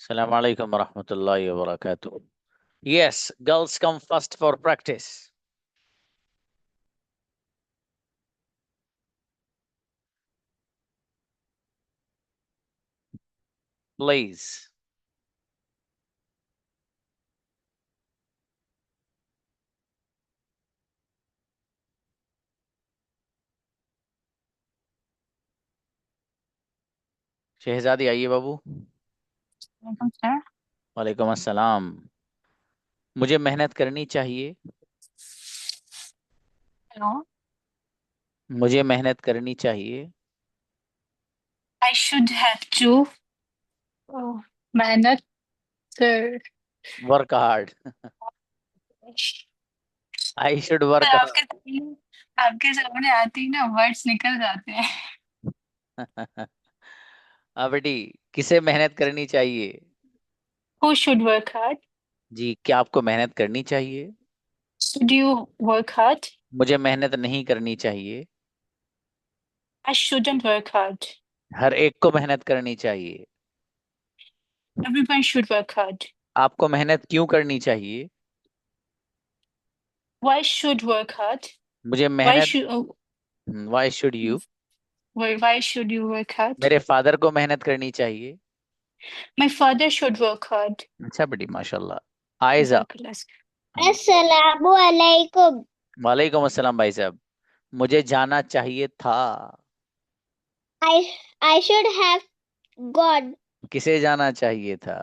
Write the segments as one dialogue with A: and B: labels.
A: Assalamu alaikum warahmatullahi wabarakatuh. Yes, girls come first for practice. Please. शहजादी आइए बाबू।
B: Welcome sir.
A: वालेकुम अस्सलाम। मुझे मेहनत करनी चाहिए।
B: हेलो।
A: मुझे मेहनत करनी चाहिए।
B: आई शुड हैव टू मेहनत कर।
A: Work hard. I should work
B: आपके आपके सामने आती ही ना वर्ड्स निकल जाते हैं।
A: हार्ड। हाँ बेटी, किसे मेहनत करनी चाहिए?
B: Who should work hard?
A: जी, क्या आपको मेहनत करनी चाहिए?
B: Should you work hard?
A: मुझे मेहनत नहीं करनी चाहिए।
B: I shouldn't work hard.
A: हर एक को मेहनत करनी चाहिए।
B: Everyone should work hard.
A: आपको मेहनत क्यों करनी चाहिए?
B: Why should work hard?
A: मुझे
B: व्हाई
A: मेहनत।
B: Should
A: why should you?
B: Why should you work hard?
A: मेरे फादर को मेहनत करनी चाहिए।
B: My father should work hard.
A: अच्छा बेटी, माशाल्लाह। आयजा। जी।
C: अस्सलामु अलैकुम।
A: वालेकुम अस्सलाम भाई साहब। मुझे जाना चाहिए था।
C: I I should have gone.
A: किसे जाना चाहिए था?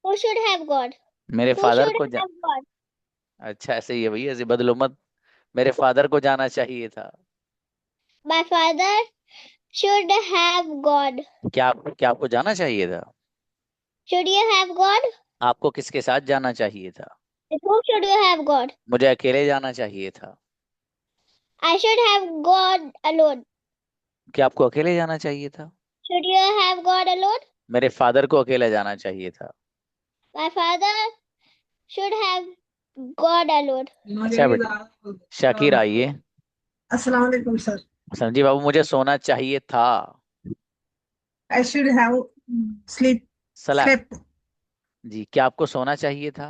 C: Who should have gone?
A: मेरे
C: Who
A: फादर
C: should
A: को
C: have gone?
A: अच्छा, ऐसे ही है भैया, ऐसे बदलो मत। मेरे फादर को जाना चाहिए था।
C: My father should have gone.
A: क्या आपको जाना चाहिए था?
C: Should you have gone?
A: आपको किसके साथ जाना चाहिए था?
C: Who should you have gone?
A: मुझे अकेले जाना चाहिए था।
C: I should have gone alone.
A: क्या आपको अकेले जाना चाहिए था?
C: Should you have gone alone?
A: मेरे फादर को अकेला जाना चाहिए था।
C: My father should have gone alone.
A: अच्छा बेटी, शाकिर आइए।
D: अस्सलाम वालेकुम सर।
A: समझी बाबू, मुझे सोना चाहिए था।
D: आई शुड हैव स्लीप
A: सलाह।
D: स्लेप्ट।
A: जी, क्या आपको सोना चाहिए था?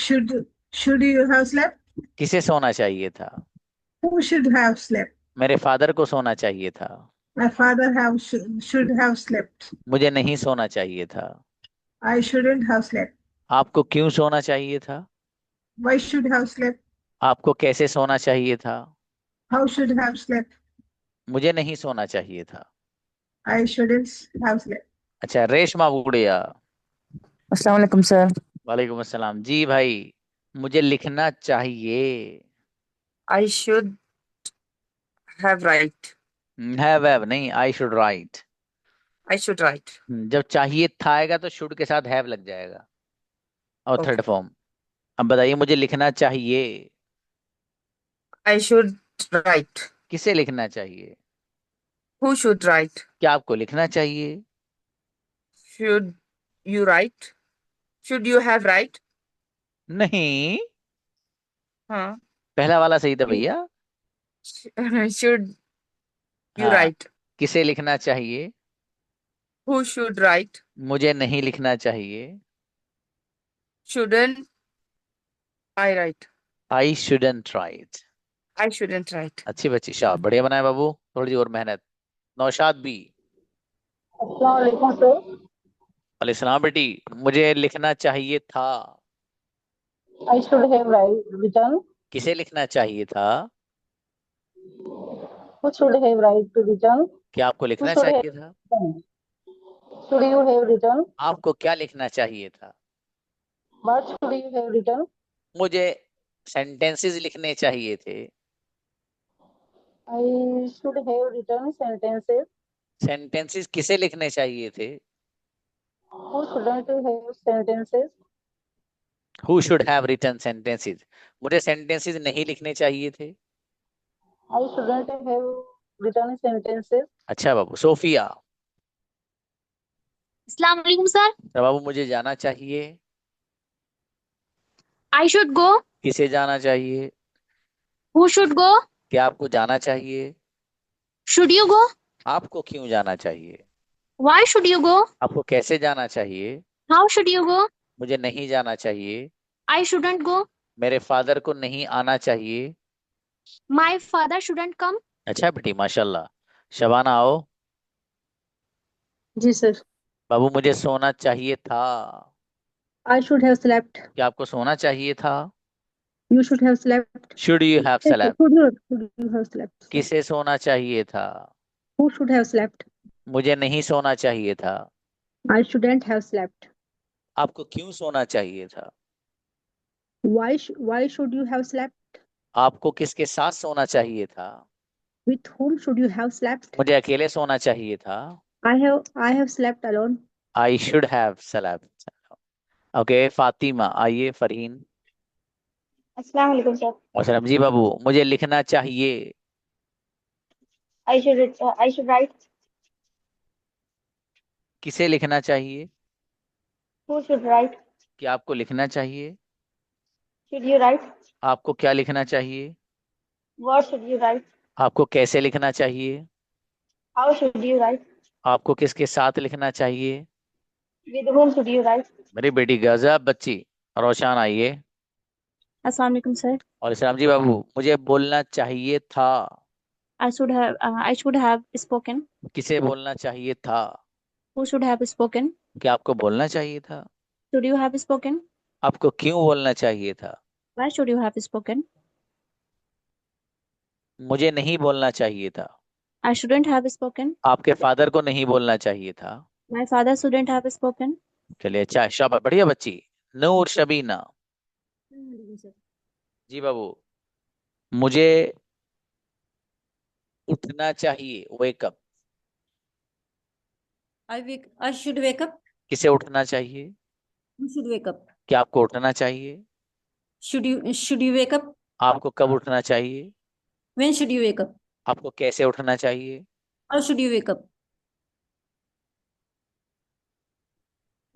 D: Should should you have slept.
A: किसे सोना चाहिए था?
D: Who should have slept.
A: मेरे फादर को सोना चाहिए था।
D: My father have should have slept.
A: मुझे नहीं सोना चाहिए था।
D: I shouldn't have slept.
A: आपको क्यों सोना चाहिए था?
D: Why should have slept.
A: आपको कैसे सोना चाहिए था?
D: How should have slept.
A: मुझे नहीं सोना चाहिए था।
D: I shouldn't have slept.
A: अच्छा, रेशमा बुढ़िया।
E: अस्सलाम वालेकुम सर।
A: वालेकुम अस्सलाम जी भाई। मुझे लिखना चाहिए।
E: I should have write.
A: Have नहीं, I should write.
E: I should write.
A: जब चाहिए था आएगा तो शुड के साथ हैव लग जाएगा। और थर्ड
E: ओके।
A: फॉर्म। अब बताइए, मुझे लिखना चाहिए।
E: I should right.
A: किसे लिखना चाहिए?
E: Who should write?
A: क्या आपको लिखना चाहिए?
E: Should you right? Should you have right?
A: नहीं,
E: हाँ।
A: पहला वाला सही था भैया।
E: शुड यू
A: हाँ।
E: राइट?
A: किसे लिखना चाहिए?
E: Who should write?
A: मुझे नहीं लिखना चाहिए।
E: Shouldn't I right?
A: I shouldn't right.
E: I shouldn't right.
A: अच्छी बच्ची, शाह बढ़िया बनाए बाबू। थोड़ी सी और मेहनत। नौशाद भी।
F: अस्सलाम वालेकुम सर।
A: अलैहिस्सलाम बेटी। मुझे लिखना चाहिए था।
F: I should have write written.
A: किसे लिखना चाहिए था?
F: Who should have write to written?
A: क्या आपको
F: हु
A: लिखना
F: शुड
A: चाहिए था?
F: Have should you have written?
A: आपको क्या लिखना चाहिए था?
F: What should you have written?
A: मुझे सेंटेंसेस लिखने चाहिए थे।
F: I should have written sentences.
A: Sentences किसे लिखने चाहिए थे?
F: Who shouldn't have sentences?
A: Who should have written sentences. मुझे सेंटेंसेस नहीं लिखने चाहिए थे।
F: I shouldn't have written sentences.
A: अच्छा बाबू, सोफिया।
G: अस्सलाम वालेकुम सर।
A: तो बाबू, मुझे जाना चाहिए।
G: I should go.
A: किसे जाना चाहिए?
G: Who should go?
A: क्या आपको जाना चाहिए?
G: Should you go?
A: आपको क्यों जाना चाहिए?
G: Why should you go?
A: आपको कैसे जाना चाहिए?
G: How should you go?
A: मुझे नहीं जाना चाहिए।
G: I shouldn't go.
A: मेरे फादर को नहीं आना चाहिए।
G: My father shouldn't come.
A: अच्छा बेटी, माशाल्लाह। शबाना आओ।
F: जी सर।
A: बाबू, मुझे सोना चाहिए था।
F: I should have slept.
A: क्या आपको सोना चाहिए था?
F: You should have slept.
A: Should you have
F: Yes,
A: slept?
F: should you have slept?
A: किसे सोना चाहिए था?
F: Who should have slept?
A: मुझे नहीं सोना चाहिए था।
F: I shouldn't have slept.
A: आपको क्यों सोना चाहिए था?
F: Why should you have slept?
A: आपको किसके साथ सोना चाहिए था?
F: With whom should you have slept?
A: मुझे अकेले सोना चाहिए था।
F: I have slept alone.
A: I should have slept. Okay Fatima आइए। फरहीन।
H: अस्सलाम वालेकुम सर।
A: और जी बाबू, मुझे लिखना चाहिए।
H: I should write.
A: किसे लिखना चाहिए?
H: Who should write?
A: क्या आपको लिखना चाहिए?
H: Should you write?
A: आपको क्या लिखना चाहिए?
H: What should you write?
A: आपको कैसे लिखना चाहिए?
H: How should you write?
A: आपको किसके साथ लिखना चाहिए?
H: With whom should you write?
A: मेरी बेटी गजब बच्ची। रोशन आइए।
G: Assalamu alaikum, sir.
A: और इस्लाम जी बाबू, मुझे बोलना चाहिए था।
G: I should have spoken.
A: किसे बोलना चाहिए था?
G: Who should have spoken?
A: क्या आपको बोलना चाहिए था?
G: Should you have spoken?
A: आपको क्यों बोलना चाहिए था?
G: Why should you have spoken?
A: मुझे नहीं बोलना चाहिए था।
G: I shouldn't have spoken.
A: आपके फादर को नहीं बोलना चाहिए था।
G: My father shouldn't have spoken.
A: चलिए, अच्छा शाबाश, बढ़िया बच्ची। नूर शबीना। जी बाबू, मुझे उठना चाहिए। Wake up.
I: I should wake up.
A: किसे उठना चाहिए?
I: You should wake up.
A: क्या आपको उठना चाहिए?
I: Should you wake up?
A: आपको कब उठना चाहिए?
I: When should you wake up?
A: आपको कैसे उठना चाहिए?
I: How should you wake up?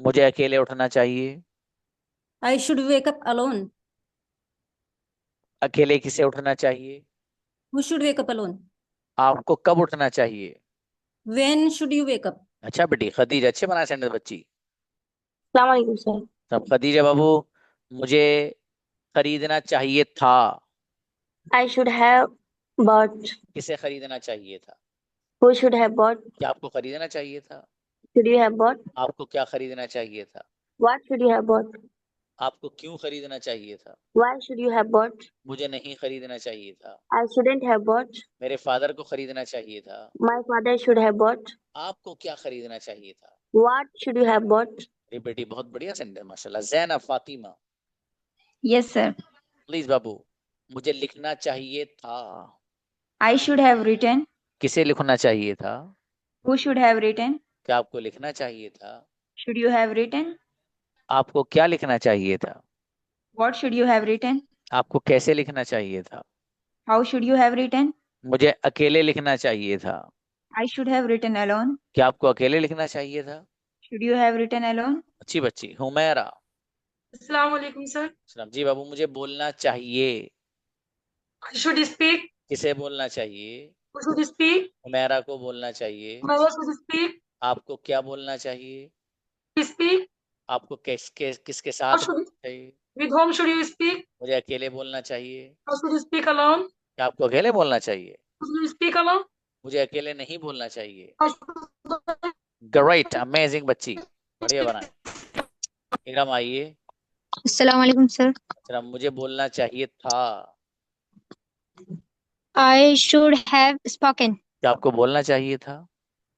A: मुझे अकेले उठना चाहिए।
I: I should wake up alone.
A: अकेले किसे उठना चाहिए?
I: Who should wake up alone?
A: आपको कब उठना चाहिए?
I: When should you wake up?
A: अच्छा बेटी खदीजा, अच्छे बनाए सेंटेंस बच्ची।
F: अस्सलाम वालेकुम सर।
A: तब खदीजा बाबू, मुझे खरीदना चाहिए था।
H: I should have bought.
A: किसे खरीदना चाहिए था?
H: Who should have bought?
A: क्या आपको खरीदना चाहिए था?
H: Should you have bought?
A: आपको क्या खरीदना चाहिए था?
H: What should you have bought?
A: आपको क्यों खरीदना चाहिए था?
H: Why should you have bought?
A: मुझे नहीं खरीदना चाहिए था।
H: I shouldn't have bought.
A: मेरे फादर को खरीदना चाहिए था।
H: My father should have bought.
A: आपको क्या खरीदना चाहिए था?
H: What should you have bought?
A: मेरी बेटी, बहुत बढ़िया सेंटेंस माशाल्लाह। Zainab Fatima.
B: Yes, sir.
A: Please बाबू, मुझे लिखना चाहिए था।
B: I should have written.
A: किसे लिखना चाहिए था?
B: Who should have written?
A: क्या आपको लिखना चाहिए था?
B: Should you have written?
A: आपको क्या लिखना चाहिए था?
B: What should you have written?
A: आपको कैसे लिखना चाहिए था?
B: How should you have written?
A: मुझे अकेले लिखना चाहिए था।
B: I should have written alone.
A: क्या आपको अकेले लिखना चाहिए था?
B: Should you have written alone?
A: अच्छी बच्ची। हुमैरा।
I: अस्सलाम वालेकुम सर।
A: सलाम जी बाबू, मुझे बोलना चाहिए।
I: I should speak.
A: किसे बोलना चाहिए?
I: Who should speak?
A: हुमैरा को बोलना चाहिए।
I: My boss should speak.
A: आपको क्या बोलना चाहिए?
I: Speak.
A: आपको किसके
I: How
A: साथ
I: should
A: बोलना चाहिए?
I: with whom should you speak?
A: मुझे अकेले बोलना चाहिए।
I: How should you speak alone?
A: क्या आपको अकेले बोलना चाहिए?
I: How should you speak alone?
A: मुझे अकेले नहीं बोलना चाहिए।
I: How should
A: ग्रेट, अमेजिंग बच्ची, बढ़िया बनाए। इकराम आइए।
G: Assalamu alaikum, sir.
A: जरा, मुझे बोलना चाहिए था।
G: I should have spoken.
A: क्या आपको बोलना चाहिए था?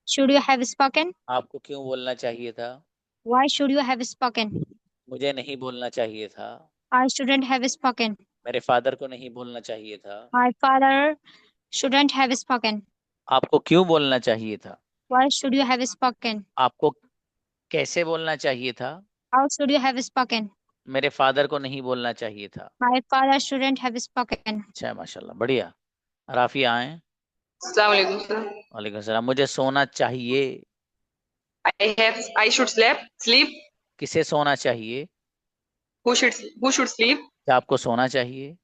G: Should you have spoken?
A: आपको क्यों बोलना चाहिए था?
G: Why should you have spoken?
A: मुझे नहीं बोलना चाहिए था।
G: I shouldn't have spoken.
A: मेरे फादर को नहीं बोलना चाहिए था।
G: My father shouldn't have spoken.
A: आपको क्यों बोलना चाहिए था?
G: Why should you have spoken?
A: आपको कैसे बोलना चाहिए था?
G: How should you have spoken?
A: मेरे फादर को नहीं बोलना चाहिए था।
G: My father shouldn't have spoken.
A: अच्छा है, माशाल्लाह, बढ़िया। राफिया आए।
E: अस्सलाम वालेकुम सर।
A: वालेकुम सलाम। मुझे सोना चाहिए।
E: I should sleep.
A: किसे सोना चाहिए?
E: Who should sleep?
A: क्या आपको सोना चाहिए?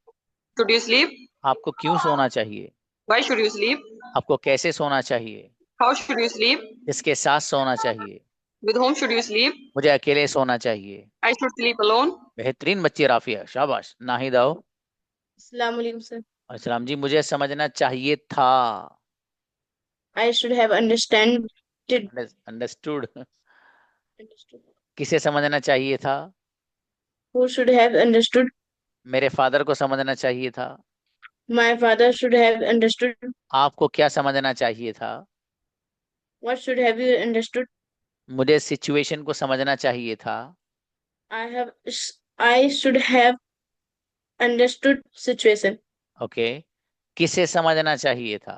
E: Should you sleep?
A: आपको क्यों सोना चाहिए?
E: Why should you sleep?
A: आपको कैसे सोना चाहिए?
I: How should you sleep?
A: किसके साथ सोना चाहिए?
I: With whom should you sleep?
A: मुझे अकेले सोना चाहिए।
I: I should sleep alone.
A: बेहतरीन बच्ची राफिया, शाबाश। नाहिद आओ।
F: Assalamu alaikum, sir.
A: अस्सलाम जी, मुझे समझना चाहिए था।
F: I should have understood.
A: Understood. किसे समझना चाहिए था?
F: Who should have understood?
A: मेरे फादर को समझना चाहिए था।
F: My father should have understood.
A: आपको क्या समझना चाहिए था?
F: What should have you understood?
A: मुझे सिचुएशन को समझना चाहिए था।
F: I should have understood situation.
A: Okay. किसे समझना चाहिए था?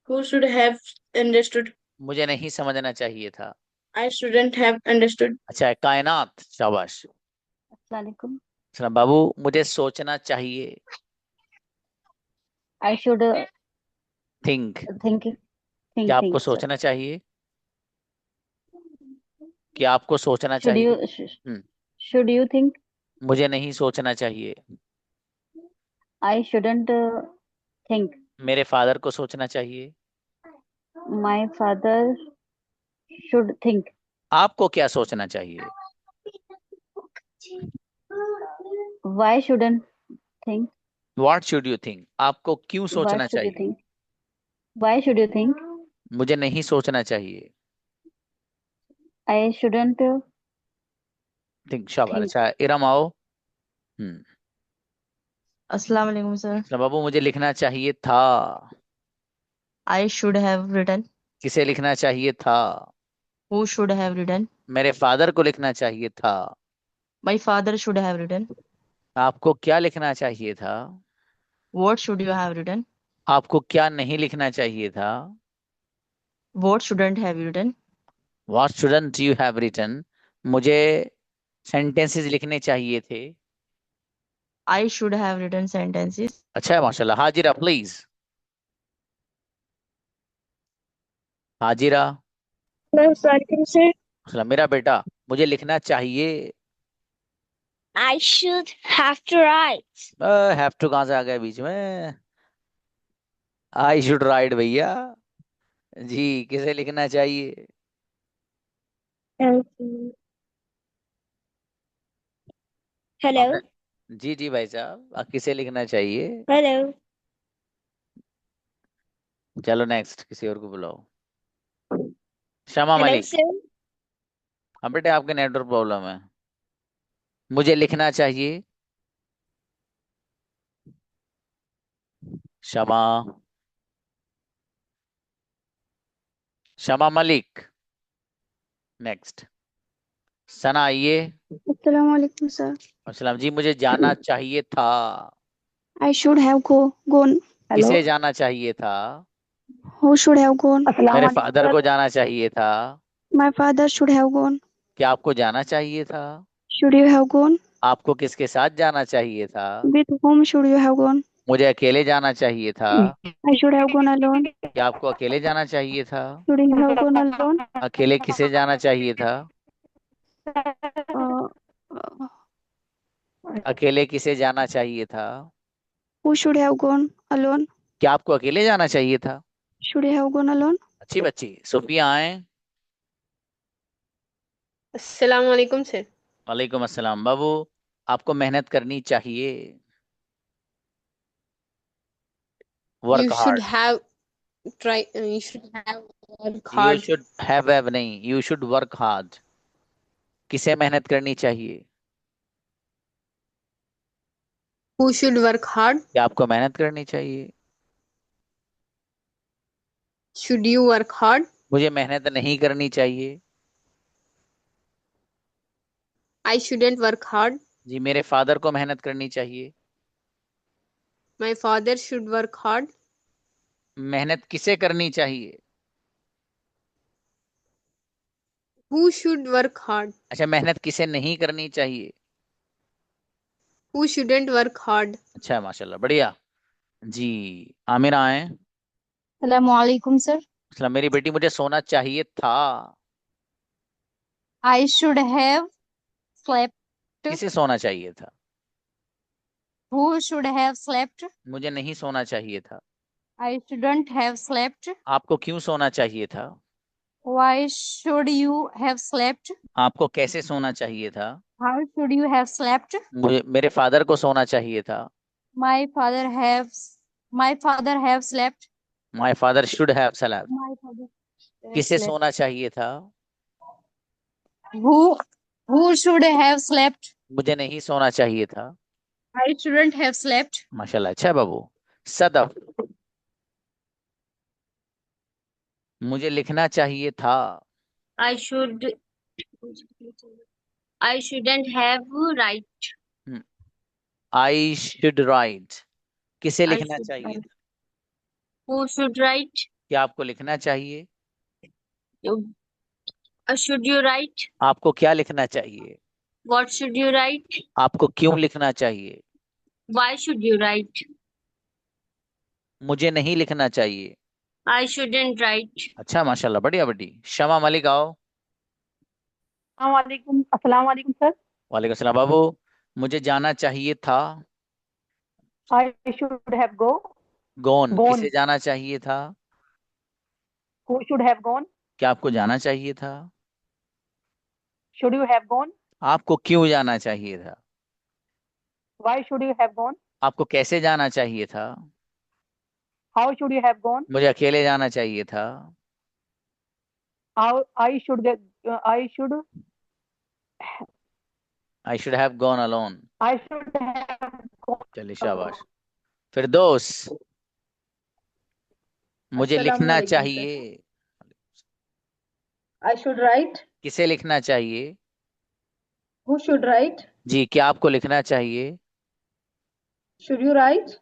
F: Who should have understood?
A: मुझे नहीं समझना चाहिए था।
F: I shouldn't have understood.
A: अच्छा है, कायनात, शाबाश।
F: Assalamualaikum.
A: सलाम बाबू, मुझे सोचना चाहिए।
F: I should
A: think.
F: think.
A: क्या आपको सोचना चाहिए? क्या आपको सोचना चाहिए?
F: Should you think?
A: मुझे नहीं सोचना चाहिए।
F: I shouldn't think.
A: मेरे फादर को सोचना चाहिए।
F: My father should think.
A: आपको क्या सोचना चाहिए?
F: Why shouldn't think?
A: What should you think? आपको क्यों सोचना
F: What should you
A: चाहिए?
F: think? Why should you think?
A: मुझे नहीं सोचना चाहिए।
F: I shouldn't
A: थिंक, शाबाश।
F: think.
A: अच्छा, इरम आओ।
F: Assalamu alaikum, sir.
A: सलाम बाबू, मुझे लिखना चाहिए था।
F: I should have written.
A: किसे लिखना चाहिए था?
F: Who should have written?
A: मेरे फादर को लिखना चाहिए था।
F: My father should have written.
A: आपको क्या लिखना चाहिए था?
F: What should you have written?
A: आपको क्या नहीं लिखना चाहिए था?
F: What shouldn't have you written?
A: What shouldn't you have written? मुझे सेंटेंसेस लिखने चाहिए थे।
F: I should have written sentences.
A: अच्छा है, माशाल्लाह। हाजिरा प्लीज। हाजिरा। सलाम। मेरा बेटा, मुझे लिखना चाहिए।
C: I should have to write.
A: Have to कहां से आ गया बीच में? आई शुड राइट भैया जी। किसे लिखना चाहिए?
C: Hello.
A: जी जी भाई साहब, किसे लिखना चाहिए?
C: Hello.
A: चलो नेक्स्ट, किसी और को बुलाओ। शमा
C: Hello,
A: मलिक।
C: sir.
A: हाँ बेटे, आपके नेटवर्क प्रॉब्लम है। मुझे लिखना चाहिए। शमा। शमा मलिक। नेक्स्ट। सना आइए।
C: Assalamu alaikum, sir.
A: अस्सलाम जी, मुझे जाना चाहिए था।
C: I should have gone.
A: किसे जाना चाहिए था?
C: Who should have gone?
A: मेरे फादर को जाना चाहिए था।
C: My father should have gone.
A: क्या आपको जाना चाहिए था?
C: Should you have gone?
A: आपको किसके साथ जाना चाहिए था?
C: With whom should you have gone?
A: मुझे अकेले जाना चाहिए था।
C: I should have gone alone.
A: क्या आपको अकेले जाना चाहिए था?
C: Should you have gone alone?
A: अकेले किसे जाना चाहिए था?
C: Uh,
A: अकेले किसे जाना चाहिए था?
C: who should have gone alone?
A: क्या आपको अकेले जाना चाहिए था?
C: Should you have gone alone?
A: अच्छी बच्ची। सोफिया आए।
H: अस्सलाम वालेकुम सर।
A: वालेकुम अस्सलाम। बाबू, आपको मेहनत करनी चाहिए। Work hard.
H: You should have work
A: you should have नहीं, यू शुड वर्क हार्ड। किसे मेहनत करनी चाहिए?
H: Who should work hard?
A: क्या आपको मेहनत करनी चाहिए?
H: Should you work hard?
A: मुझे मेहनत नहीं करनी चाहिए।
H: I shouldn't work hard.
A: जी, मेरे फादर को मेहनत करनी चाहिए।
H: My father should work hard.
A: मेहनत किसे करनी चाहिए?
H: Who should work hard?
A: अच्छा, मेहनत किसे नहीं करनी चाहिए?
H: Who shouldn't work hard?
A: अच्छा है, माशाल्लाह, बढ़िया जी। आमिर आए।
G: Assalamu alaikum, sir.
A: मतलब मेरी बेटी, मुझे सोना चाहिए था।
G: I should have slept.
A: किसे सोना चाहिए था?
G: Who should have slept?
A: मुझे नहीं सोना चाहिए था।
G: I shouldn't have slept.
A: आपको क्यों सोना चाहिए था?
G: Why should you have slept?
A: आपको कैसे सोना चाहिए था?
G: How should you have slept?
A: मेरे फादर को सोना चाहिए था।
G: My father have slept.
A: My father should have slept.
G: My father have
A: किसे
G: slept.
A: सोना चाहिए था?
G: Who should have slept?
A: मुझे नहीं सोना चाहिए था।
G: I shouldn't have slept.
A: माशाल्लाह, अच्छा है बाबू। सदफ, मुझे लिखना चाहिए था।
H: I shouldn't have write.
A: I should right, किसे
H: I
A: लिखना
H: should
A: चाहिए
H: have.
A: था?
H: Who should write?
A: क्या आपको लिखना चाहिए?
H: Should you write?
A: आपको क्या लिखना चाहिए?
H: What should you write?
A: आपको क्यों लिखना चाहिए?
H: Why should you write?
A: मुझे नहीं लिखना चाहिए।
H: I shouldn't write.
A: अच्छा, माशाल्लाह, बढ़िया बेटी। शमा मलिक आओ।
F: अस्सलाम वालेकुम सर।
A: वालेकुम सलाम बाबू। मुझे जाना चाहिए था।
F: I should have
A: gone,
F: Gone.
A: किसे जाना चाहिए था?
F: Who should have gone?
A: क्या आपको जाना चाहिए था?
F: Should you have gone?
A: आपको क्यों जाना चाहिए था?
F: Why should you have gone?
A: आपको कैसे जाना चाहिए था?
F: How should you have gone?
A: मुझे अकेले जाना चाहिए था।
F: How I should
A: I should have gone alone.
F: I should have gone.
A: चलिए, शाबाश। फिरदौस, मुझे लिखना
F: अस्सलामुअलैकुम
A: चाहिए।
F: I should write.
A: किसे लिखना चाहिए?
F: Who should write?
A: जी, क्या आपको लिखना चाहिए?
F: Should you write?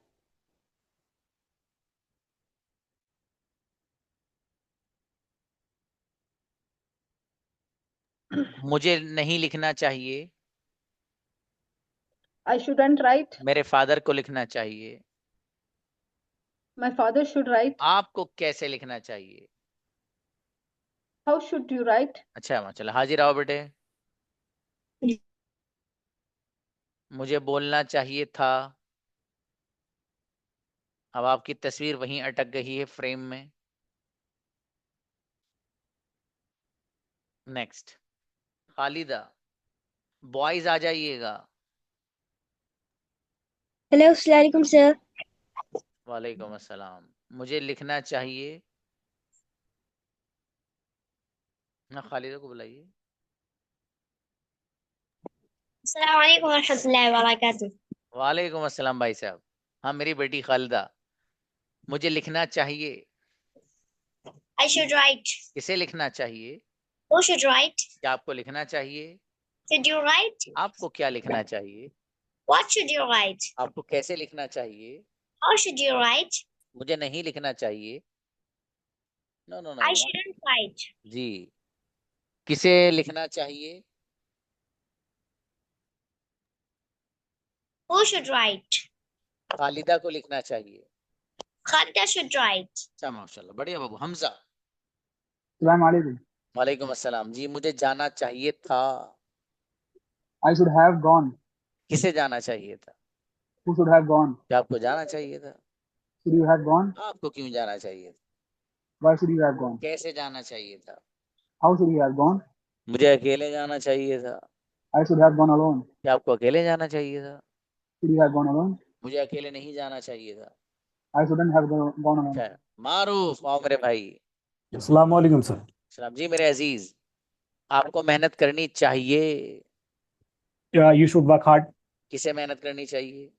A: मुझे नहीं लिखना चाहिए।
F: I shouldn't write.
A: मेरे फादर को लिखना चाहिए।
F: My father should write.
A: आपको कैसे लिखना चाहिए?
F: How should you write?
A: अच्छा, चलो हाजिर आओ बेटे। मुझे बोलना चाहिए था। अब आपकी तस्वीर वहीं अटक गई है फ्रेम में। नेक्स्ट, खालिदा। बॉयज आ जाइएगा।
G: हेलो, अस्सलाम वालेकुम सर।
A: वालेकुम अस्सलाम। मुझे लिखना चाहिए। ना, खालिदा को बुलाइए।
G: अस्सलाम वालेकुम रहमतुल्लाहि व बरकातुहू।
A: वालेकुम अस्सलाम भाई साहब। हाँ, मेरी बेटी खालिदा। मुझे लिखना चाहिए।
G: I should write.
A: किसे लिखना चाहिए?
G: Who should write?
A: क्या आपको लिखना चाहिए?
G: Should you write?
A: आपको क्या लिखना चाहिए?
G: What should you write?
A: आपको कैसे लिखना चाहिए?
G: How should you write?
A: मुझे नहीं लिखना चाहिए। No no no
G: I
A: no.
G: shouldn't write.
A: जी, किसे लिखना चाहिए?
G: Who should write?
A: खालिदा को लिखना चाहिए।
G: Khalida should write.
A: अच्छा, माशाल्लाह, बढ़िया बाबू। हमजा।
F: अस्सलाम वालेकुम.
A: वालेकुम अस्सलाम। जी, मुझे जाना चाहिए था।
F: I should have gone.
A: किसे जाना चाहिए था?
F: Who should have gone?
A: क्या आपको जाना चाहिए था?
F: Should you have gone?
A: आपको क्यों जाना चाहिए था?
F: Why should you have gone?
A: कैसे जाना चाहिए था?
F: How should you have gone?
A: मुझे अकेले जाना चाहिए था।
F: I should have gone alone.
A: क्या आपको अकेले जाना चाहिए था?
F: Should you have gone alone?
A: मुझे अकेले नहीं जाना चाहिए था।
F: I shouldn't have gone alone.
A: अच्छा, मारूफ आओ मेरे भाई।
J: अस्सलाम वालेकुम सर।
A: सलाम जी मेरे अजीज। आपको मेहनत करनी चाहिए।
J: You should work hard.
A: किसे मेहनत करनी चाहिए?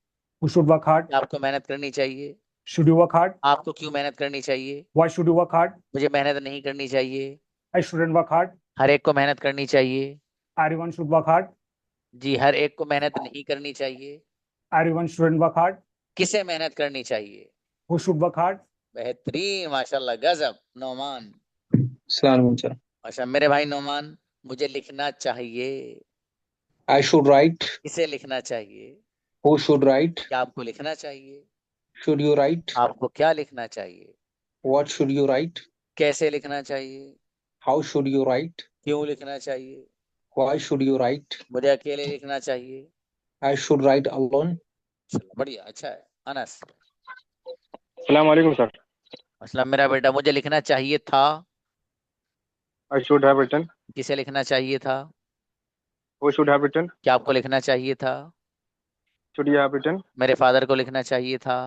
J: Who should work hard?
A: आपको मेहनत करनी चाहिए।
J: Should you work hard?
A: आपको क्यों मेहनत करनी चाहिए?
J: Why should you work hard?
A: मुझे मेहनत नहीं करनी चाहिए।
J: I shouldn't work hard.
A: हर एक को मेहनत करनी चाहिए।
J: Everyone should work hard.
A: जी, हर एक को मेहनत नहीं करनी चाहिए।
J: Everyone shouldn't work hard.
A: किसे मेहनत करनी चाहिए?
J: Who should work hard?
A: बेहतरीन, माशाल्लाह, गजब। नोमान।
K: Assalamualaikum sir.
A: अच्छा, मेरे भाई नोमान, मुझे लिखना चाहिए।
K: I should write.
A: किसे लिखना चाहिए?
K: Who should write?
A: क्या आपको लिखना चाहिए?
K: Should you write?
A: आपको क्या लिखना चाहिए?
K: What should you write?
A: कैसे लिखना चाहिए?
K: How should you write?
A: क्यों लिखना चाहिए?
K: Why should you write?
A: मुझे अकेले लिखना चाहिए।
K: I should write alone.
A: चलो, बढ़िया, अच्छा है। अनस।
L: अस्सलाम वालेकुम सर।
A: मतलब मेरा बेटा, मुझे लिखना चाहिए था।
L: I should have written.
A: किसे लिखना चाहिए था?
L: Who should have written?
A: क्या आपको लिखना चाहिए था?
L: Should you have written?
A: मेरे फादर को लिखना चाहिए था।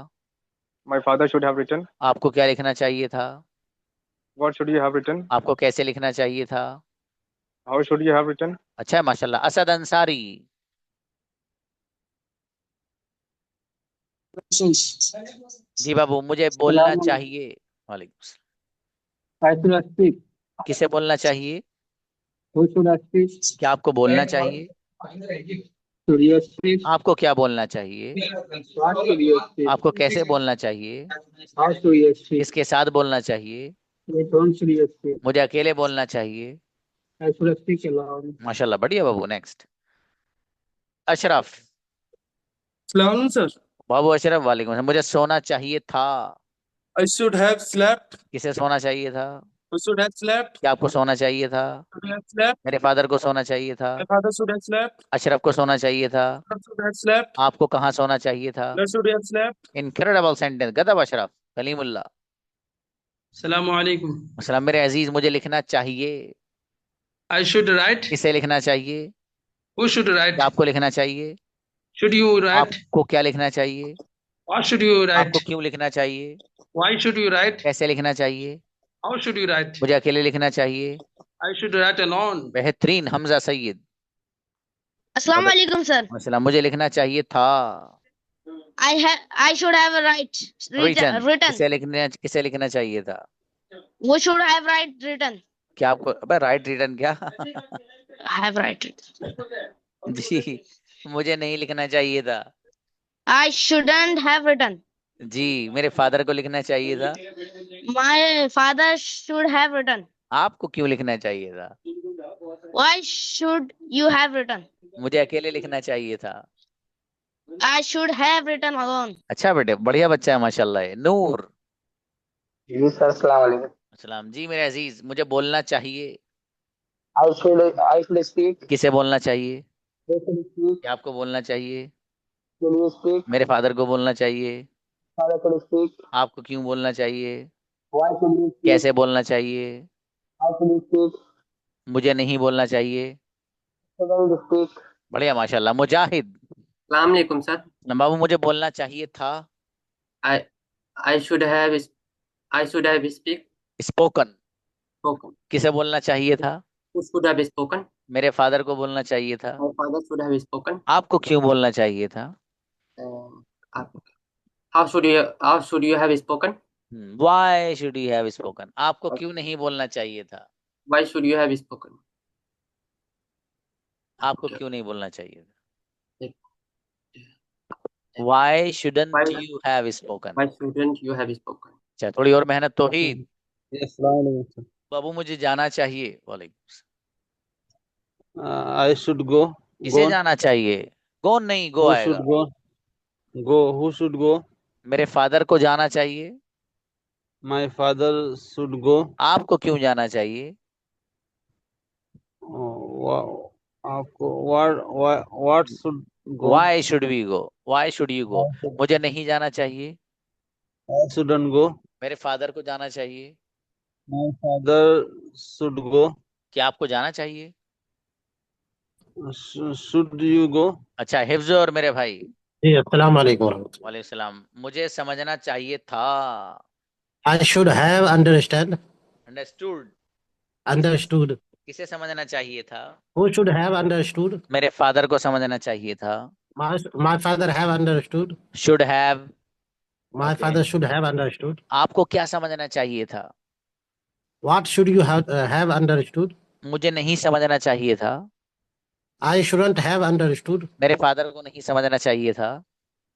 L: My father should have written.
A: आपको क्या लिखना चाहिए था?
L: What should you have written?
A: आपको कैसे लिखना चाहिए था?
L: How should you have written?
A: अच्छा है माशाल्लाह। असद अंसारी। जी बाबू, मुझे बोलना चाहिए। वालेकुम सलाम।
F: I should speak.
A: किसे बोलना चाहिए?
F: Who should I speak?
A: क्या आपको बोलना चाहिए?
F: Should you speak?
A: आपको क्या बोलना चाहिए?
F: What should you speak?
A: आपको कैसे बोलना चाहिए?
F: How should you speak?
A: किसके साथ बोलना चाहिए?
F: With whom should you speak?
A: मुझे अकेले बोलना चाहिए।
F: I should speak alone.
A: माशाल्लाह, बढ़िया बाबू। नेक्स्ट अशरफ।
M: Salaam sir.
A: बाबू अशरफ, वालेकुम सलाम। मुझे सोना चाहिए था।
M: I should have slept.
A: किसे सोना चाहिए था?
M: I should have slept.
A: क्या आपको सोना चाहिए था?
M: Should have slept.
A: मेरे फादर को सोना चाहिए था।
M: My father should have slept.
A: Ashraf को सोना चाहिए था।
M: I should have slept.
A: आपको कहाँ सोना चाहिए था?
M: I should have slept.
A: Incredible sentence. गदब अशरफ। कलीमुल्लाह।
M: Assalamu alaikum.
A: मसलन मेरे अजीज, मुझे लिखना चाहिए।
M: I should write.
A: किसे लिखना चाहिए?
M: Who should write?
A: क्या आपको लिखना चाहिए?
M: Should you write?
A: आपको क्या लिखना चाहिए?
M: What should you write?
A: आपको क्यों लिखना चाहिए?
M: Why should you write?
A: कैसे लिखना चाहिए?
M: How should you write?
A: मुझे अकेले लिखना चाहिए।
M: I should write alone.
A: बेहतरीन। Hamza Syed.
H: Assalamu alaikum, sir.
A: मसलन मुझे लिखना चाहिए था।
H: I should have written.
A: किसे लिखना चाहिए था?
H: Who should have written?
A: क्या आपको, अबे राइट रिटर्न क्या?
H: I have written.
A: जी, मुझे नहीं लिखना चाहिए था।
H: I shouldn't have written.
A: जी, मेरे फादर को लिखना चाहिए था।
H: My father should have written.
A: आपको क्यों लिखना चाहिए था?
H: Why should you have written?
A: मुझे अकेले लिखना चाहिए था।
H: I should have written alone.
A: अच्छा बेटे, बढ़िया बच्चा है माशाल्लाह। है नूर।
F: जी सर, अस्सलाम वालेकुम.
A: सलाम। जी मेरे अजीज, मुझे बोलना चाहिए।
F: I should speak.
A: किसे बोलना चाहिए?
F: Who should speak?
A: क्या आपको बोलना चाहिए?
F: Should you speak?
A: मेरे फादर को बोलना चाहिए।
F: Father should speak.
A: आपको क्यों बोलना चाहिए?
F: Why should you speak?
A: कैसे बोलना चाहिए?
F: How should you speak?
A: मुझे नहीं बोलना चाहिए।
F: Shouldn't you speak?
A: बढ़िया माशाल्लाह। मुजाहिद।
I: Assalamu alaikum, sir.
A: बाबू, मुझे बोलना चाहिए था।
I: I should have speak
A: spoken.
I: spoken.
A: किसे बोलना चाहिए था?
I: Who should have spoken?
A: मेरे फादर को बोलना चाहिए था।
I: My father should have spoken.
A: आपको क्यों बोलना चाहिए था?
I: Uh, how should you have spoken?
A: Why should you have spoken? आपको क्यों नहीं बोलना चाहिए था?
I: Why should you have spoken?
A: आपको क्यों नहीं बोलना चाहिए था? Why shouldn't you have spoken?
I: Why shouldn't you have spoken?
A: अच्छा, थोड़ी और मेहनत। तौहीद।
F: Yes,
A: बाबू, मुझे जाना चाहिए। वालेकुम।
F: I should go.
A: किसे जाना चाहिए? गो नहीं, गो
F: Who
A: आएगा।
F: should go? Go. Who should go?
A: मेरे फादर को जाना चाहिए।
F: My father should go.
A: आपको क्यों जाना चाहिए?
F: आपको what should go?
A: Why should we go? Why should you go? मुझे नहीं जाना चाहिए।
F: I shouldn't go.
A: मेरे फादर को जाना चाहिए।
F: My father should go.
A: क्या आपको जाना चाहिए?
F: Should you go?
A: अच्छा, हिफ्ज और मेरे भाई।
N: जी अस्सलाम वालेकुम वरहमतुल्लाह.
A: वालेकुम सलाम। मुझे समझना चाहिए था।
N: I should have understood.
A: Understood. किसे समझना चाहिए था?
N: Who should have understood?
A: मेरे फादर को समझना चाहिए था।
N: My father have understood.
A: Should have.
N: My father should have understood.
A: आपको क्या समझना चाहिए था?
N: What should you have understood?
A: मुझे नहीं समझना चाहिए था।
N: I shouldn't have understood.
A: मेरे फादर को नहीं समझना चाहिए था।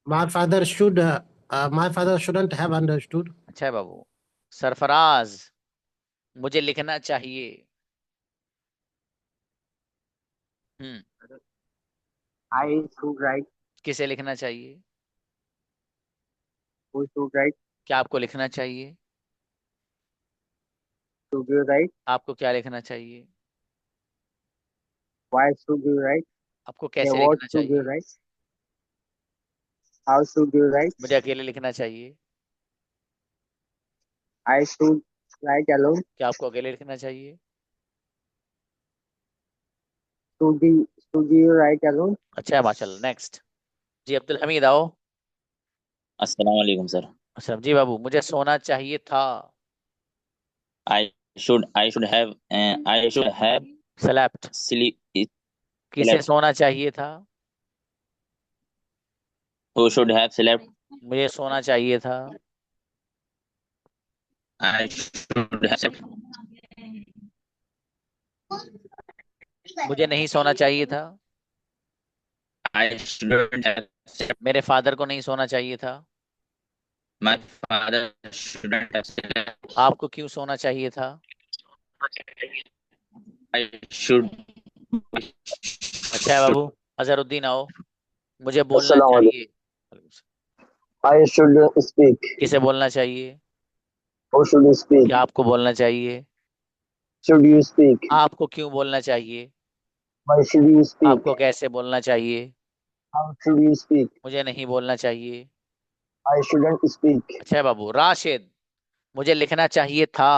N: My father shouldn't have understood.
A: अच्छा है बाबू। सरफराज, मुझे लिखना चाहिए।
F: I should write.
A: किसे लिखना चाहिए?
F: Who should write?
A: क्या आपको लिखना चाहिए?
F: Should you write?
A: आपको क्या लिखना चाहिए?
F: Why should you write?
A: आपको कैसे
F: What
A: लिखना
F: should you
A: चाहिए?
F: write? How should you write?
A: मुझे अकेले लिखना चाहिए।
O: I should write alone.
A: क्या आपको अकेले लिखना चाहिए?
O: Should you write alone?
A: अच्छा है माशाल्लाह। नेक्स्ट जी अब्दुल हमीद आओ।
P: अस्सलाम वालेकुम सर।
A: अच्छा जी बाबू, मुझे सोना चाहिए था।
P: I should have
A: slept.
P: sleep.
A: किसे
P: slept.
A: सोना चाहिए था?
P: Who should have slept?
A: मुझे सोना चाहिए था।
P: I should have slept.
A: मुझे नहीं सोना चाहिए था।
P: I shouldn't have slept.
A: मेरे फादर को नहीं सोना चाहिए था।
P: My father shouldn't have slept.
A: आपको क्यों सोना चाहिए था?
P: I should.
A: अच्छा है बाबू। अजहरुद्दीन आओ। मुझे बोलना
O: अस्सलाम वालेकुम।
A: चाहिए।
O: I should speak.
A: किसे बोलना चाहिए?
O: Who should speak?
A: क्या आपको बोलना चाहिए?
O: Should you speak?
A: आपको क्यों बोलना चाहिए?
O: Why should you speak?
A: आपको कैसे बोलना चाहिए?
O: How should you speak?
A: मुझे नहीं बोलना चाहिए।
O: I shouldn't speak.
A: अच्छा है बाबू। राशिद, मुझे लिखना चाहिए था।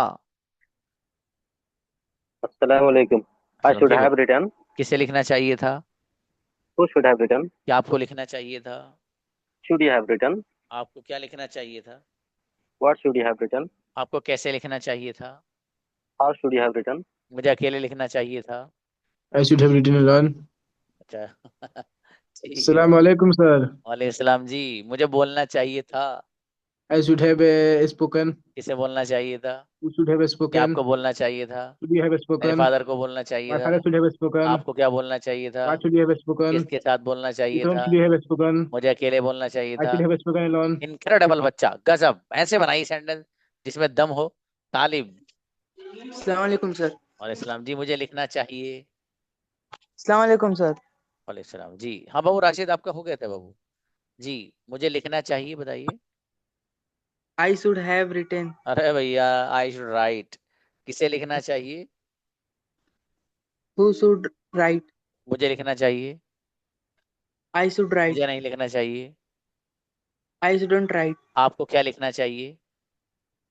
O: Assalamualaikum. I should
A: ji
O: have
A: Babu.
O: written.
A: किसे लिखना चाहिए था?
O: Who should have written?
A: क्या आपको लिखना चाहिए था?
O: Should you have written?
A: आपको क्या लिखना चाहिए था?
O: What should you have written?
A: आपको कैसे लिखना चाहिए था?
O: How should you have written?
A: मुझे अकेले लिखना चाहिए था।
Q: I should have written alone.
A: अच्छा ठीक है।
Q: Assalamu alaikum, sir.
A: वालेकुम सलाम जी। मुझे बोलना चाहिए था।
Q: I should have spoken.
A: किसे बोलना चाहिए था?
Q: You should have
A: क्या
Q: spoken.
A: आपको बोलना चाहिए था?
Q: Should you have
A: मेरे
Q: spoken?
A: फादर को बोलना चाहिए
Q: My
A: था।
Q: father should have spoken.
A: आपको क्या बोलना चाहिए था?
Q: What should you have spoken?
A: किसके साथ बोलना चाहिए
Q: With whom
A: था?
Q: should you have spoken?
A: मुझे अकेले बोलना चाहिए
Q: I
A: था।
Q: should have spoken alone.
A: Incredible बच्चा, गजब। ऐसे बनाई सेंटेंस जिसमें दम हो। तालिब।
E: अस्सलाम वालेकुम सर।
A: वालेकुम सलाम जी। मुझे लिखना चाहिए।
E: अस्सलाम वालेकुम सर।
A: वालेकुम सलाम जी। हाँ बाबू राशिद, आपका हो गया था बाबू जी। मुझे लिखना चाहिए, बताइए।
E: I should have written.
A: अरे भैया, आई शुड राइट। किसे लिखना चाहिए?
E: Who should write?
A: मुझे लिखना चाहिए।
E: I should write.
A: मुझे नहीं लिखना चाहिए।
E: I shouldn't write.
A: आपको क्या लिखना चाहिए?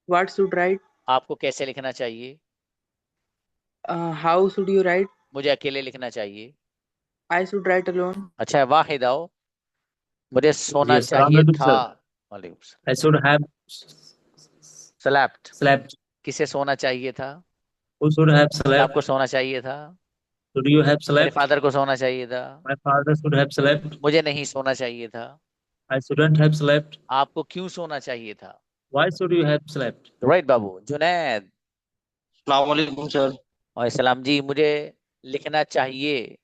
E: What should write?
A: आपको कैसे लिखना चाहिए?
E: How should you write?
A: मुझे अकेले लिखना चाहिए।
E: I should write alone.
A: अच्छा है। वाहिद आओ। मुझे सोना
P: जी, अस्सलाम
A: चाहिए
P: वालेकुम
A: था।
P: सर।
A: वालेकुम सलाम।
P: I should have
A: slept.
P: slept.
A: किसे सोना चाहिए था?
P: Who should have
A: क्या
P: slept?
A: आपको सोना चाहिए था?
P: Should you have
A: मेरे
P: slept?
A: फादर को सोना चाहिए था।
P: My father should have slept.
A: मुझे नहीं सोना चाहिए था।
P: I shouldn't have slept.
A: आपको क्यों सोना चाहिए था?
P: Why should you have slept?
A: Right Babu. Junaid.
O: Assalamu alaikum, sir.
A: और सलाम जी। मुझे लिखना चाहिए।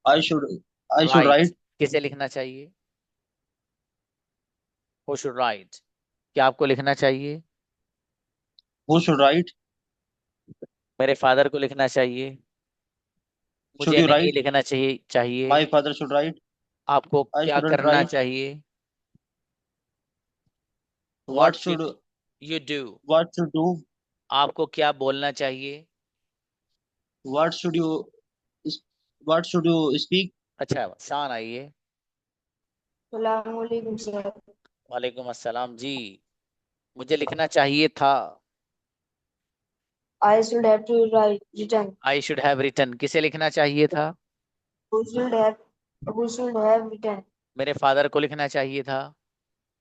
O: I should
A: Right.
O: write.
A: किसे लिखना चाहिए? Who should write? क्या आपको लिखना चाहिए?
O: Who should write?
A: मेरे फादर को लिखना चाहिए।
O: Should
A: मुझे
O: you
A: नहीं
O: write?
A: लिखना चाहिए।
O: My father should write.
A: आपको
O: I
A: क्या
O: shouldn't
A: करना
O: write.
A: चाहिए?
O: What should
A: you do?
O: what should do?
A: आपको क्या बोलना चाहिए?
O: What should you what should you speak?
A: अच्छा शान आइए।
F: Assalamualaikum, sir.
A: वालेकुम अस्सलाम जी। मुझे लिखना चाहिए था।
F: I should have to write written.
A: I should have written. किसे लिखना चाहिए था?
F: Who should have written?
A: मेरे फादर को लिखना चाहिए था।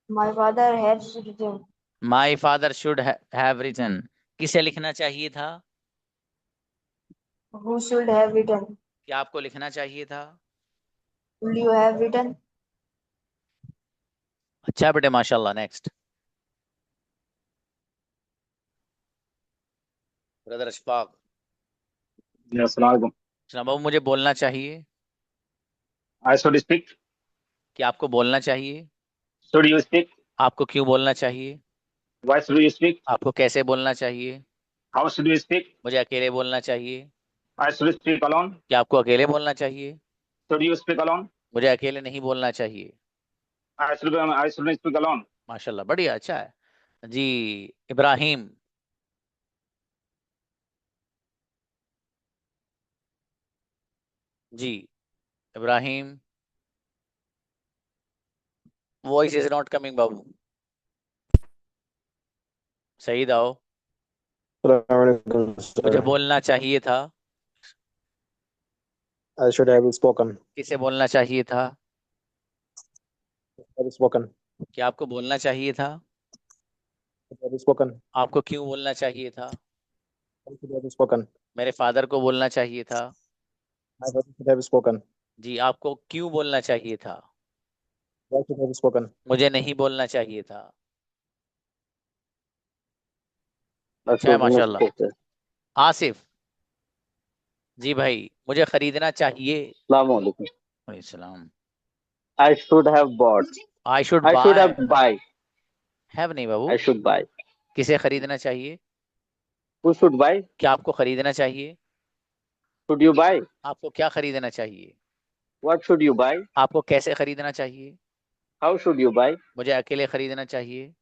F: My father has written.
A: My father should have written. किसे लिखना चाहिए था?
F: Who should have written?
A: क्या आपको लिखना चाहिए था?
F: Will you have written?
A: अच्छा बेटे माशाल्लाह। Next brother Ashfaq.
L: अस्सलाम वालेकुम।
A: बाबू मुझे बोलना चाहिए।
L: I should speak.
A: क्या आपको बोलना चाहिए?
L: Should you speak?
A: आपको क्यों बोलना चाहिए?
L: Why should you speak?
A: आपको कैसे बोलना चाहिए?
L: How should you speak?
A: मुझे अकेले बोलना चाहिए।
L: I should speak alone.
A: क्या आपको अकेले बोलना चाहिए?
L: Should you speak alone?
A: मुझे अकेले नहीं बोलना चाहिए।
L: I should speak alone.
A: माशाल्लाह बढ़िया। अच्छा है जी। इब्राहिम। जी Ibrahim. Voice is not coming बाबू। सईद आओ।
R: Assalamualaikum,
A: मुझे
R: sir.
A: बोलना चाहिए था।
R: I should have spoken.
A: किसे बोलना चाहिए था?
R: Have spoken.
A: क्या आपको बोलना चाहिए था?
R: Have spoken.
A: आपको क्यों बोलना चाहिए था?
R: I should have spoken.
A: मेरे फादर को बोलना चाहिए था।
R: My father should have spoken.
A: जी, आपको क्यों बोलना चाहिए था?
R: Why should have spoken?
A: मुझे नहीं बोलना चाहिए था।
R: I
A: अच्छा है,
R: should not
A: माशाल्लाह।
R: spoken.
A: आसिफ जी भाई, मुझे खरीदना चाहिए।
S: Assalamualaikum.
A: सलाम।
S: I should have bought.
A: I should
S: I should
A: buy.
S: have buy.
A: Have नहीं बाबू।
S: I should buy.
A: किसे खरीदना चाहिए?
S: Who should buy?
A: क्या आपको खरीदना चाहिए?
S: Should you buy?
A: आपको क्या खरीदना चाहिए?
S: What should you buy?
A: आपको कैसे खरीदना चाहिए?
S: How should you buy?
A: मुझे अकेले खरीदना चाहिए।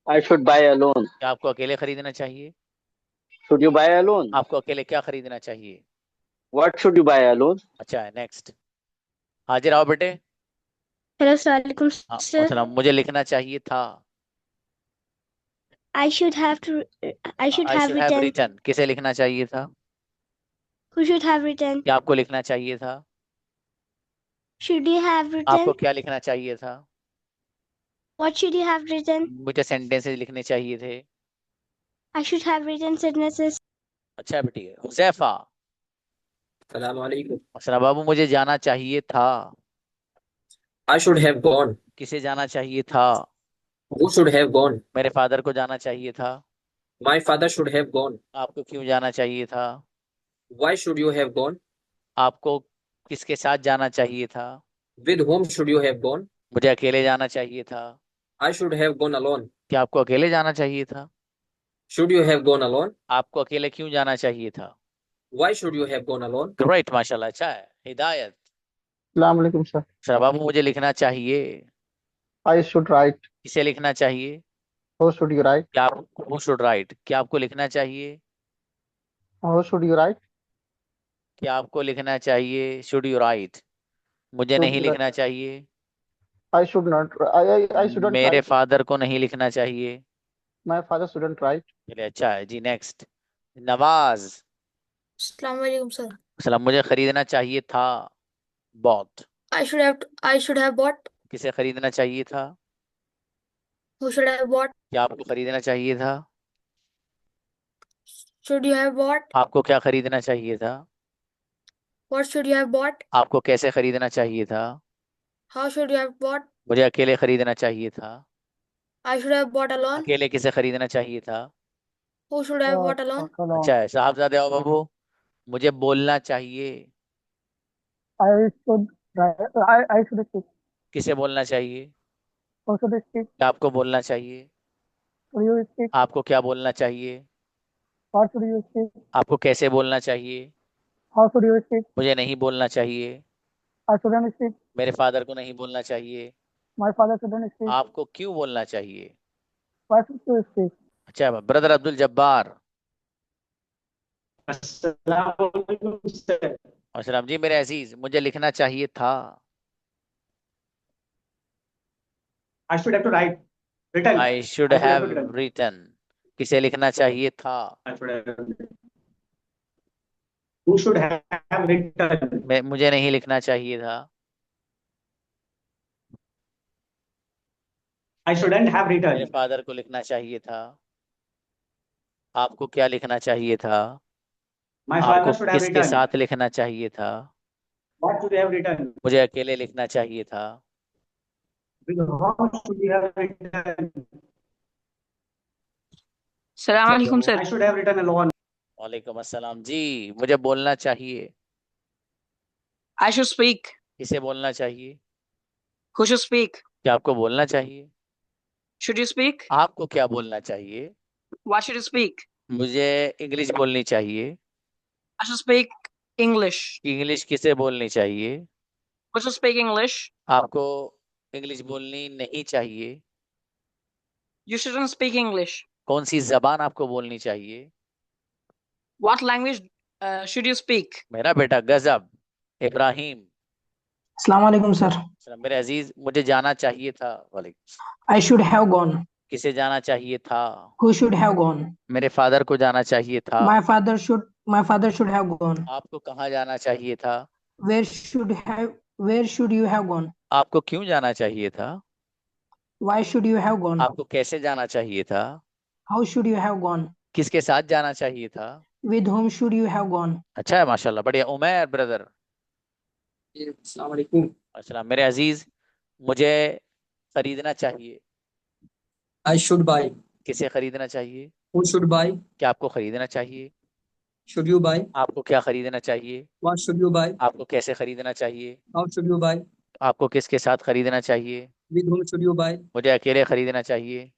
S: I should buy alone.
A: क्या आपको अकेले खरीदना चाहिए?
S: Should you buy alone?
A: आपको अकेले क्या खरीदना चाहिए?
S: What should you buy alone?
A: अच्छा है, नेक्स्ट। हाजिर आओ बेटे।
C: हेलो अस्सलाम वालेकुम
A: हाँ,
C: सर।
A: सलाम। मुझे लिखना चाहिए था।
C: I should have written.
A: Written. किसे लिखना चाहिए था?
C: Who should have written?
A: क्या आपको लिखना चाहिए था?
C: Should you have
A: आपको
C: written?
A: क्या लिखना चाहिए था?
C: What should you have written?
A: मुझे सेंटेंसेस लिखने चाहिए थे।
C: I should have written sentences.
A: अच्छा बेटी। हुजैफा।
I: Assalamualaikum.
A: अच्छा बाबू, मुझे जाना चाहिए था।
I: I should have gone.
A: किसे जाना चाहिए था?
I: Who should have gone?
A: मेरे फादर को जाना चाहिए था।
I: My father should have gone.
A: आपको क्यों जाना चाहिए था?
I: Why should you have gone?
A: आपको किसके साथ जाना चाहिए था?
I: With whom should you have gone?
A: मुझे अकेले जाना चाहिए था।
I: I should have gone alone.
A: क्या आपको अकेले जाना चाहिए था?
I: Should you have gone alone?
A: आपको अकेले क्यों जाना चाहिए था?
I: Why should you have gone alone?
A: Great, माशाल्लाह, अच्छा है। हिदायत।
F: Assalamualaikum, sir.
A: सर बाबू, मुझे लिखना चाहिए।
F: I should write.
A: किसे लिखना चाहिए?
F: How should you write?
A: क्या आप हु शुड राइट? क्या आपको लिखना चाहिए?
F: How should you write?
A: क्या आपको लिखना चाहिए? Should you right? मुझे
F: Should
A: नहीं
F: you write?
A: लिखना चाहिए।
F: I should not. I shouldn't
A: मेरे
F: write.
A: फादर को नहीं लिखना चाहिए।
F: My father shouldn't write.
A: चलिए, अच्छा है जी। नेक्स्ट। नवाज।
T: अस्सलाम वालेकुम सर।
A: सलाम। मुझे खरीदना चाहिए था। Bot.
T: I should have bought.
A: किसे खरीदना चाहिए था?
T: Who should have bought?
A: क्या आपको खरीदना चाहिए था?
T: Should you have bought?
A: आपको क्या खरीदना चाहिए था?
T: What should you have bought?
A: आपको कैसे खरीदना चाहिए था?
T: How should you have bought?
A: मुझे अकेले खरीदना चाहिए था।
T: I should have bought alone.
A: अकेले किसे खरीदना चाहिए था?
T: Who should have bought alone?
A: अच्छा है। साहबजादे आओ बाबू। मुझे बोलना चाहिए।
F: I should write. I should speak.
A: किसे बोलना चाहिए?
F: How should I speak?
A: क्या आपको बोलना चाहिए?
F: Should you speak?
A: आपको क्या बोलना चाहिए?
F: What should you speak?
A: आपको कैसे बोलना चाहिए?
F: How should you speak?
A: मुझे नहीं बोलना चाहिए।
F: I shouldn't speak.
A: मेरे फादर को नहीं बोलना चाहिए।
F: My father shouldn't speak.
A: आपको क्यों बोलना चाहिए?
F: Why should you speak?
A: अच्छा, brother Abdul Jabbar.
J: Assalamualaikum, sir.
A: अस्सलाम जी मेरे अजीज, मुझे लिखना चाहिए था।
J: I should have to write. Written.
A: I should
J: I should have
A: have
J: written.
A: Written. किसे लिखना चाहिए था?
J: I should have written. Who should have written?
A: मुझे नहीं लिखना चाहिए था।
J: I shouldn't have
A: मेरे
J: written.
A: फादर को लिखना चाहिए था। आपको क्या लिखना चाहिए था?
J: My
A: आपको
J: father should have
A: किसके
J: written.
A: साथ लिखना चाहिए था?
J: What should you have written?
A: मुझे अकेले लिखना चाहिए था।
J: With whom should you have written?
T: अस्सलाम वालेकुम
J: I
T: sir.
J: should have written alone.
A: वालेकुम अस्सलाम जी। मुझे बोलना चाहिए।
T: I should speak.
A: किसे बोलना चाहिए?
T: Who should speak?
A: क्या आपको बोलना चाहिए?
T: Should you speak?
A: आपको क्या बोलना चाहिए?
T: What should you speak?
A: मुझे इंग्लिश बोलनी चाहिए।
T: I should speak English.
A: English किसे बोलनी चाहिए?
T: Who should speak English?
A: आपको इंग्लिश बोलनी नहीं चाहिए।
T: You shouldn't speak English.
A: कौन सी जबान आपको बोलनी चाहिए?
T: What language should you speak?
A: मेरा बेटा गजब। इब्राहिम।
F: Assalamualaikum, sir.
A: मेरे अजीज, मुझे जाना चाहिए था। वालेकुम।
F: I should have gone.
A: किसे जाना चाहिए था?
F: Who should have gone?
A: मेरे फादर को जाना चाहिए था।
F: My father should have gone.
A: आपको कहाँ जाना चाहिए था?
F: Where should you have gone?
A: आपको क्यों जाना चाहिए था?
F: Why should you have gone?
A: आपको कैसे जाना चाहिए था?
F: How should you have gone?
A: किसके साथ जाना चाहिए था?
F: With whom should you have gone?
A: अच्छा है माशाल्लाह, बढ़िया। उमर ब्रदर।
I: अस्सलाम वालेकुम।
A: अच्छा, मेरे अजीज, मुझे खरीदना चाहिए।
I: I should buy.
A: किसे खरीदना चाहिए?
I: Who should buy?
A: क्या आपको खरीदना चाहिए?
I: Should you buy?
A: आपको क्या खरीदना चाहिए?
I: What should you buy?
A: आपको कैसे खरीदना चाहिए?
I: How should you buy?
A: आपको किसके साथ खरीदना चाहिए?
I: With whom should you buy?
A: मुझे अकेले खरीदना चाहिए।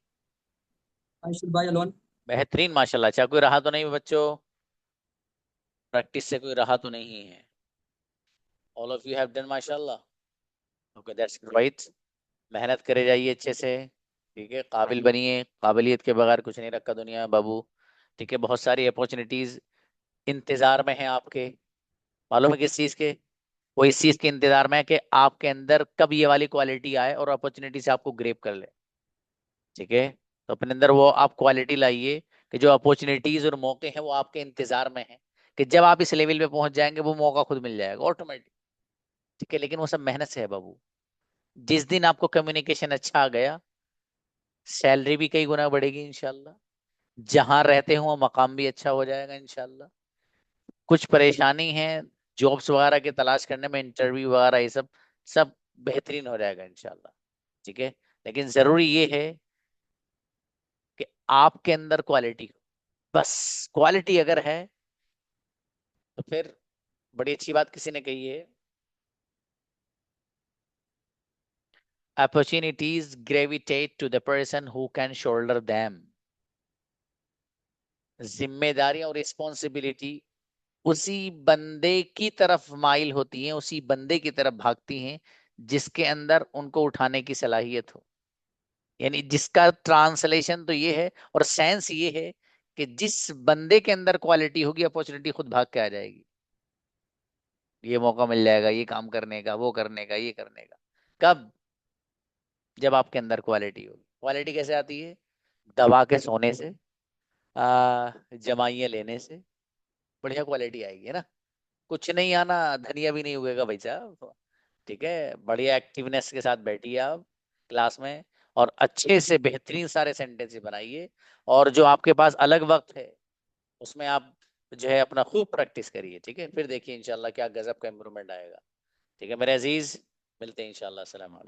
I: I should buy alone.
A: बेहतरीन माशाल्लाह। अच्छा, कोई रहा तो नहीं बच्चों? प्रैक्टिस से कोई रहा तो नहीं है? All of you have done माशाल्लाह। Okay, that's right. मेहनत करे जाइए अच्छे से, ठीक है। काबिल बनिए, काबिलियत के बगैर कुछ नहीं रखा दुनिया में बाबू, ठीक है। बहुत सारी अपॉर्चुनिटीज इंतजार में हैं आपके। मालूम है किस चीज के? वो इस चीज के इंतजार में है कि आपके अंदर कब ये वाली क्वालिटी आए और अपॉर्चुनिटी से आपको ग्रेप कर ले, ठीक है। तो अपने अंदर वो आप क्वालिटी लाइए कि जो अपॉर्चुनिटीज और मौके हैं वो आपके इंतजार में हैं, कि जब आप इस लेवल पे पहुंच जाएंगे वो मौका खुद मिल जाएगा ऑटोमेटिक, ठीक है। लेकिन वो सब मेहनत से है बाबू। जिस दिन आपको कम्युनिकेशन अच्छा आ गया, सैलरी भी कई गुना बढ़ेगी इंशाल्लाह। जहां रहते हो मकाम भी अच्छा हो जाएगा इंशाल्लाह। कुछ परेशानी है जॉब्स वगैरह के तलाश करने में, इंटरव्यू वगैरह, ये सब सब बेहतरीन हो जाएगा इंशाल्लाह, ठीक है। लेकिन जरूरी ये है कि आपके अंदर क्वालिटी, बस क्वालिटी अगर है तो फिर बड़ी अच्छी बात किसी ने कही है, opportunities gravitate to the person who can shoulder them। जिम्मेदारी और रिस्पॉन्सिबिलिटी उसी बंदे की तरफ माइल होती हैं, उसी बंदे की तरफ भागती हैं जिसके अंदर उनको उठाने की सलाहियत हो। यानी जिसका ट्रांसलेशन तो ये है और सेंस ये है कि जिस बंदे के अंदर क्वालिटी होगी, अपॉर्चुनिटी खुद भाग के आ जाएगी। ये मौका मिल जाएगा, ये काम करने का, वो करने का, ये करने का। कब? जब आपके अंदर क्वालिटी होगी। क्वालिटी कैसे आती है? दबा के सोने से, जमाइयाँ लेने से बढ़िया क्वालिटी आएगी, है ना। कुछ नहीं आना, धनिया भी नहीं उगेगा भाई साहब, ठीक है। बढ़िया एक्टिवनेस के साथ बैठिए आप क्लास में और अच्छे से बेहतरीन सारे सेंटेंस बनाइए, और जो आपके पास अलग वक्त है उसमें आप जो है अपना खूब प्रैक्टिस करिए, ठीक है। फिर देखिए इंशाल्लाह क्या गजब का इम्प्रूवमेंट आएगा, ठीक है मेरे अजीज। मिलते हैं इंशाल्लाह। अस्सलाम वालेकुम।